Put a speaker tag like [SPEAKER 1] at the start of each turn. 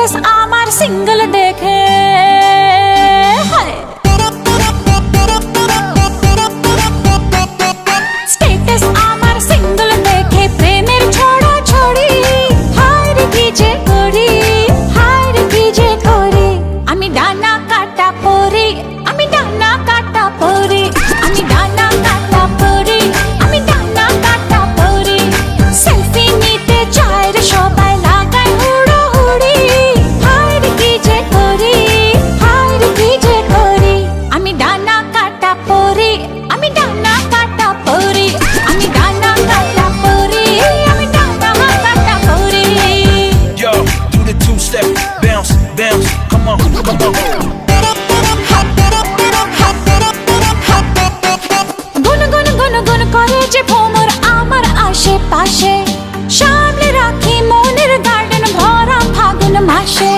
[SPEAKER 1] Status আমার single দেখে status আমার সিঙ্গেল দেখে প্রেমের ছড়া ছড়ি হায় রে কি যে করি হায় রে কি যে করি আমি ডানা কাটা পরি আমি ডানা কাটা পরি আমি ডানা কাটা পরি আমি ডানা কাটা পরি সেলফি নিতে চায় রে সবাই লাগায় হুড়োহুড়ি হায় রে কি যে করি হায় রে কি যে করি আমি ডানা কাটা পরি আমি ডানা কাটা পরি আমি ডানা কাটা পরি আমি ডানা কাটা পরি
[SPEAKER 2] Yo, do the two-step, bounce, bounce, come on, come on.
[SPEAKER 1] গুন গুন গুন গুন করে যে ভ্রমর আমার আশেপাশে সামনে রাখি মনের গার্ডেন ভরা ফাগুন মাসে